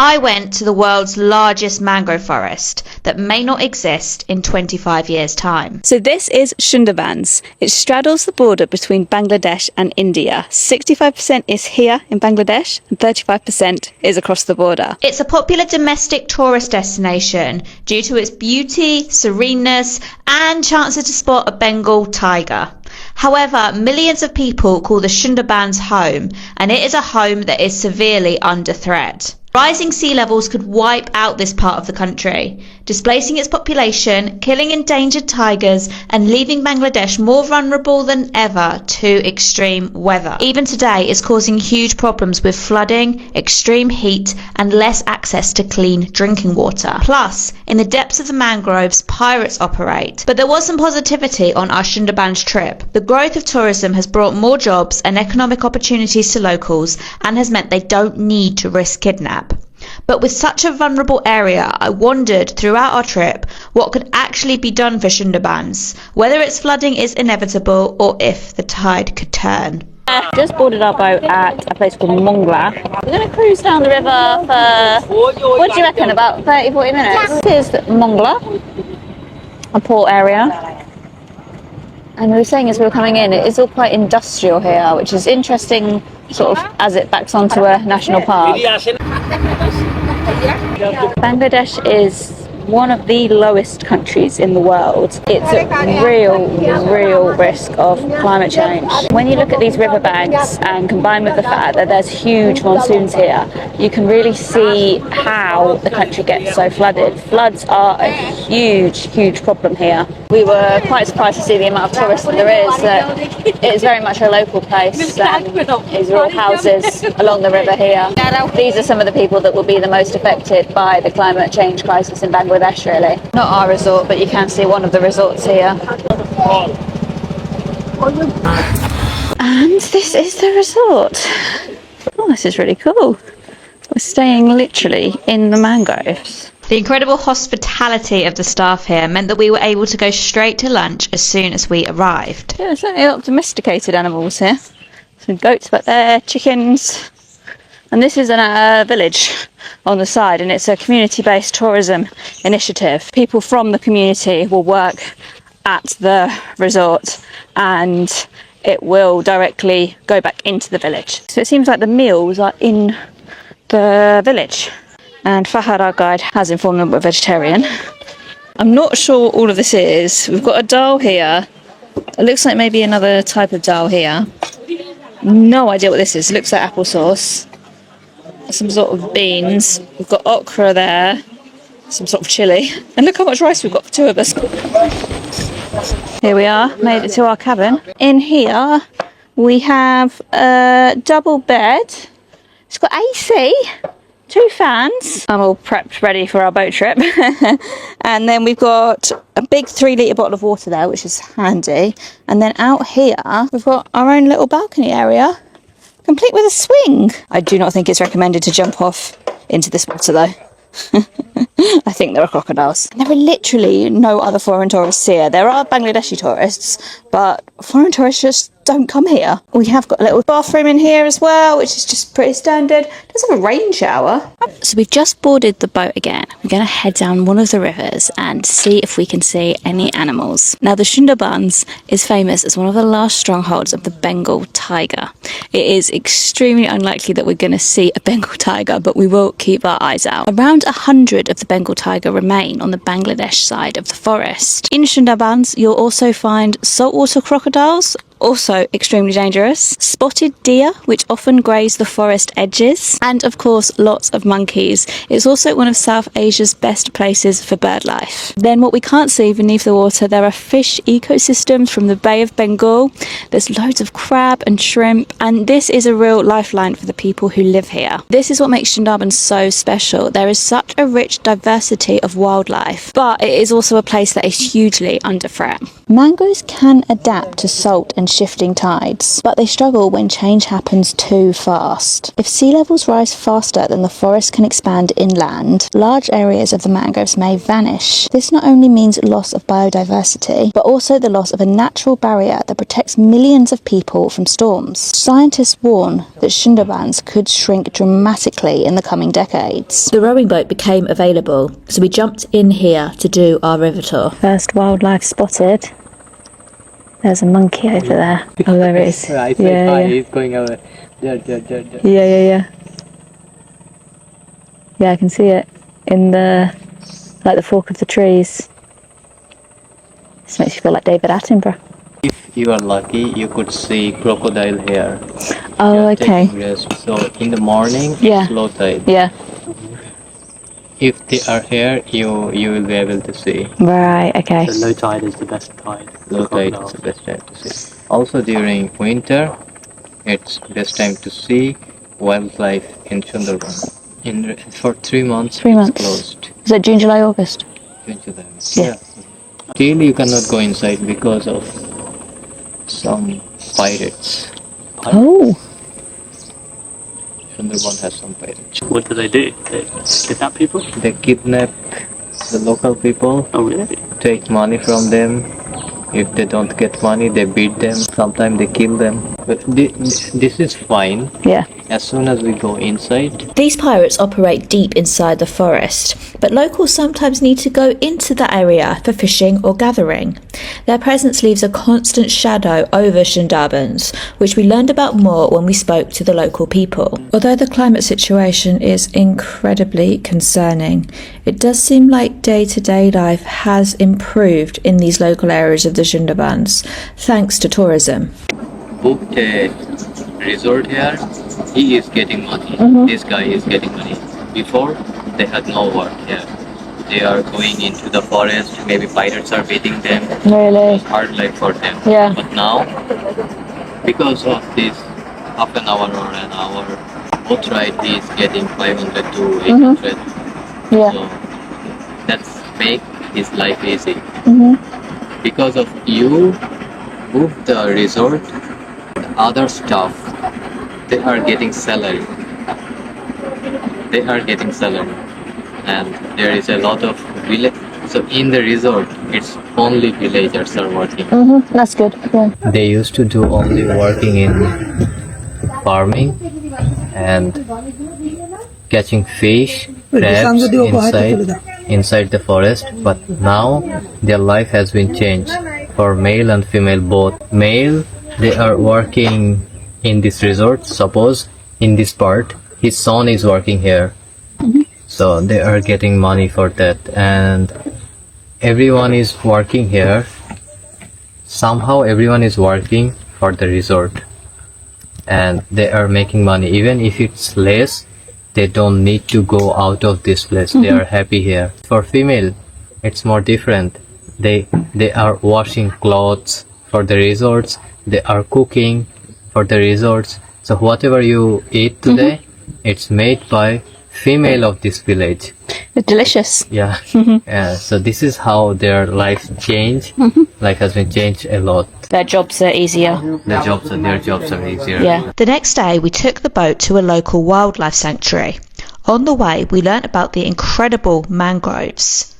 I went to the world's largest mangrove forest that may not exist in 25 years' time. So this is Sundarbans. It straddles the border between Bangladesh and India. 65% is here in Bangladesh and 35% is across the border. It's a popular domestic tourist destination due to its beauty, sereneness, and chances to spot a Bengal tiger. However, millions of people call the Sundarbans home, and it is a home that is severely under threat. Rising sea levels could wipe out this part of the country, displacing its population, killing endangered tigers, and leaving Bangladesh more vulnerable than ever to extreme weather. Even today, it's causing huge problems with flooding, extreme heat, and less access to clean drinking water. Plus, in the depths of the mangroves, pirates operate. But there was some positivity on our Sundarbans trip. The growth of tourism has brought more jobs and economic opportunities to locals and has meant they don't need to risk kidnap. But with such a vulnerable area, I wondered throughout our trip what could actually be done for Sundarbans, whether its flooding is inevitable or if the tide could turn. Just boarded our boat at a place called Mongla. We're going to cruise down the river for, what do you reckon, about 30-40 minutes? This is Mongla, a port area. And we were saying as we were coming in, it is all quite industrial here, which is interesting sort of as it backs onto a national park. Bangladesh is one of the lowest countries in the world. It's at real risk of climate change. When you look at these riverbanks and combine with the fact that there's huge monsoons here, you can really see how the country gets so flooded. Floods are a huge problem here. We were quite surprised to see the amount of tourists that there is. It is very much a local place. These are all houses along the river here. These are some of the people that will be the most affected by the climate change crisis in Bangladesh. Really. Not our resort, but you can see one of the resorts here. And this is the resort. Oh, this is really cool. We're staying literally in the mangroves. The incredible hospitality of the staff here meant that we were able to go straight to lunch as soon as we arrived. Yeah, there's certainly a lot of domesticated animals here. Some goats back there, chickens. And this is a village on the side, and it's a community-based tourism initiative. People from the community will work at the resort and it will directly go back into the village. So it seems like the meals are in the village. And Fahad, our guide, has informed them we're vegetarian. I'm not sure what all of this is. We've got a dal here. It looks like maybe another type of dal here. No idea what this is. It looks like applesauce. Some sort of beans. We've got okra there, some sort of chilli, and look how much rice we've got for two of us. Here we are, made it to our cabin. In here we have a double bed. It's got AC, 2 fans. I'm all prepped ready for our boat trip. And then we've got a big 3-litre bottle of water there, which is handy. And then out here we've got our own little balcony area, complete with a swing. I do not think it's recommended to jump off into this water though. I think there are crocodiles. There are literally no other foreign tourists here. There are Bangladeshi tourists, but foreign tourists just don't come here. We have got a little bathroom in here as well, which is just pretty standard. It does have a rain shower. So we've just boarded the boat again. We're going to head down one of the rivers and see if we can see any animals. Now, the Sundarbans is famous as one of the last strongholds of the Bengal tiger. It is extremely unlikely that we're going to see a Bengal tiger, but we will keep our eyes out. Around 100 of the Bengal tiger remain on the Bangladesh side of the forest. In Sundarbans, you'll also find saltwater crocodiles, also extremely dangerous, spotted deer, which often graze the forest edges, and of course lots of monkeys. It's also one of South Asia's best places for bird life. Then what we can't see beneath the water, there are fish ecosystems from the Bay of Bengal. There's loads of crab and shrimp, and this is a real lifeline for the people who live here. This is what makes Sundarbans so special. There is such a rich diversity of wildlife, but it is also a place that is hugely under threat. Mangroves can adapt to salt and shifting tides, but they struggle when change happens too fast. If sea levels rise faster than the forest can expand inland, large areas of the mangroves may vanish. This not only means loss of biodiversity, but also the loss of a natural barrier that protects millions of people from storms. Scientists warn that Sundarbans could shrink dramatically in the coming decades. The rowing boat became available, so we jumped in here to do our river tour. First wildlife spotted. There's a monkey over there. Oh, there it is. I said, he's going over there. Yeah. Yeah, I can see it in the fork of the trees. This makes you feel like David Attenborough. If you are lucky, you could see crocodile here. Oh, okay. So in the morning, it's low tide. Yeah. If they are here, you will be able to see. Right, okay. So low tide is the best tide. Low tide is the best time to see. Also during winter, it's best time to see wildlife in Sundarbans. For 3 months, 3 months. It's closed. Is that June, July, August? Yeah. Still you cannot go inside because of some pirates. Oh. Sundarbans has some pirates. What do? They kidnap people? They kidnap the local people. Oh, really? Take money from them. If they don't get money, they beat them. Sometimes they kill them. But this is fine. Yeah. As soon as we go inside. These pirates operate deep inside the forest, but locals sometimes need to go into the area for fishing or gathering. Their presence leaves a constant shadow over Sundarbans, which we learned about more when we spoke to the local people. Although the climate situation is incredibly concerning, it does seem like day-to-day life has improved in these local areas of the Sundarbans, thanks to tourism. Booked a resort here. He is getting money. This guy is getting money. Before, they had no work here. They are going into the forest. Maybe pirates are beating them. Really? Hard life for them. Yeah. But now, because of this half an hour or an hour boat ride, he is getting 500 to 800. Yeah. So that's make his life easy. Because of you book the resort, the other stuff, they are getting salary. And there is a lot of village. So in the resort, it's only villagers are working. That's good. Yeah. They used to do only working in farming and catching fish, crabs inside the forest. But now their life has been changed for male and female both. Male, they are working in this resort. Suppose in this part, his son is working here. So they are getting money for that, and everyone is working here. Somehow everyone is working for the resort, and they are making money. Even if it's less, they don't need to go out of this place. They are happy here. For female, it's more different. They are washing clothes for the resorts. They are cooking for the resorts. So whatever you eat today, it's made by female of this village. It's delicious. Yeah. So this is how their life changed. Life has been changed a lot. Their jobs are easier. Their jobs are easier. Yeah. The next day, we took the boat to a local wildlife sanctuary. On the way, we learnt about the incredible mangroves.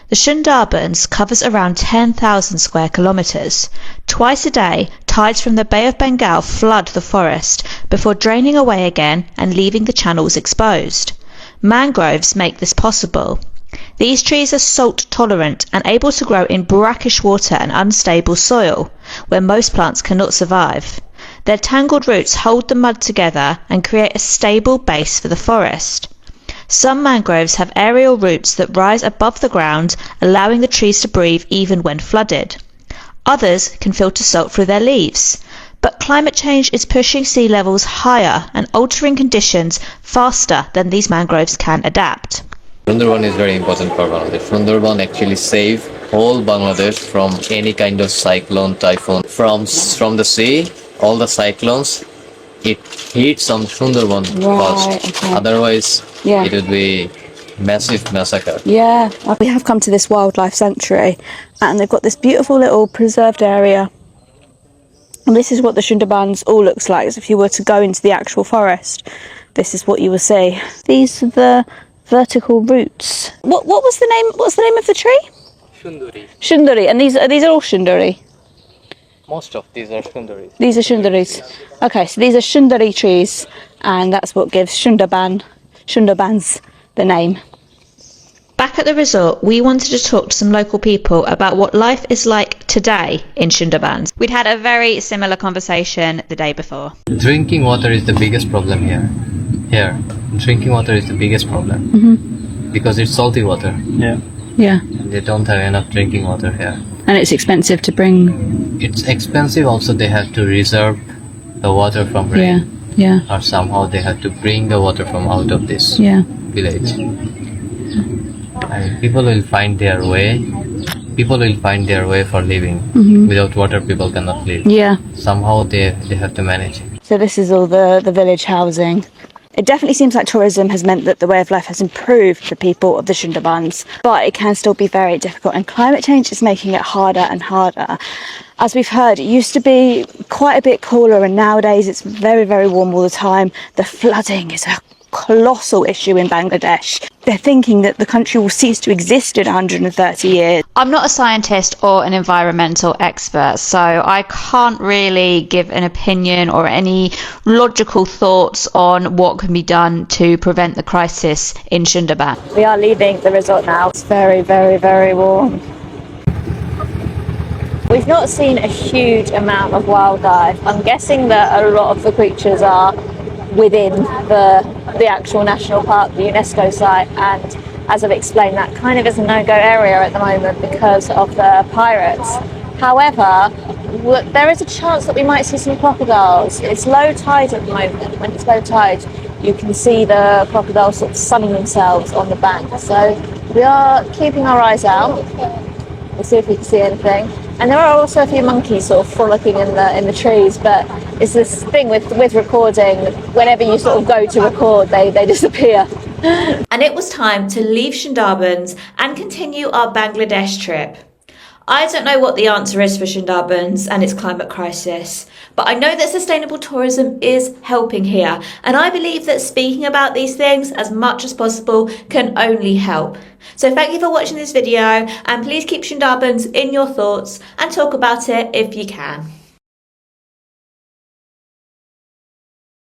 The Sundarbans covers around 10,000 square kilometres. Twice a day, tides from the Bay of Bengal flood the forest before draining away again and leaving the channels exposed. Mangroves make this possible. These trees are salt tolerant and able to grow in brackish water and unstable soil, where most plants cannot survive. Their tangled roots hold the mud together and create a stable base for the forest. Some mangroves have aerial roots that rise above the ground, allowing the trees to breathe even when flooded. Others can filter salt through their leaves. But climate change is pushing sea levels higher and altering conditions faster than these mangroves can adapt. Sundarban is very important for Bangladesh. Sundarban actually save whole Bangladesh from any kind of cyclone, typhoon. From the sea, all the cyclones, it hits on Sundarban first. Okay. Otherwise, it would be massive massacre. Yeah. We have come to this wildlife sanctuary, and they've got this beautiful little preserved area. And this is what the Sundarbans all looks like. So if you were to go into the actual forest, this is what you will see. These are the vertical roots. What was the name? What's the name of the tree? Shundari. Shundari. And these are all Shundari. Most of these are Shundaris. These are Shundaris. Okay, so these are Shundari trees, and that's what gives Sundarbans the name. Back at the resort, we wanted to talk to some local people about what life is like today in Sundarbans. We'd had a very similar conversation the day before. Drinking water is the biggest problem here. Drinking water is the biggest problem. Because it's salty water. Yeah. Yeah. They don't have enough drinking water here. And it's expensive to bring. It's expensive. Also, they have to reserve the water from rain. Yeah. Or somehow they have to bring the water from out of this village. I mean, people will find their way for living. Without water, people cannot live. Yeah. Somehow they have to manage. So this is all the village housing. It definitely seems like tourism has meant that the way of life has improved for people of the Sundarbans, but it can still be very difficult, and climate change is making it harder and harder. As we've heard, it used to be quite a bit cooler, and nowadays it's very, very warm all the time. The flooding is a colossal issue in Bangladesh. They're thinking that the country will cease to exist in 130 years. I'm not a scientist or an environmental expert, so I can't really give an opinion or any logical thoughts on what can be done to prevent the crisis in Sundarban. We are leaving the resort now. It's very, very, very warm. We've not seen a huge amount of wildlife. I'm guessing that a lot of the creatures are within the actual national park, the UNESCO site, and as I've explained, that kind of is a no-go area at the moment because of the pirates. However, there is a chance that we might see some crocodiles. It's low tide at the moment. When it's low tide, you can see the crocodiles sort of sunning themselves on the bank. So we are keeping our eyes out. We'll see if we can see anything. And there are also a few monkeys sort of frolicking in the trees, but it's this thing with recording. Whenever you sort of go to record, they disappear. And it was time to leave Sundarbans and continue our Bangladesh trip. I don't know what the answer is for Sundarbans and its climate crisis, but I know that sustainable tourism is helping here, and I believe that speaking about these things as much as possible can only help. So thank you for watching this video, and please keep Sundarbans in your thoughts and talk about it if you can.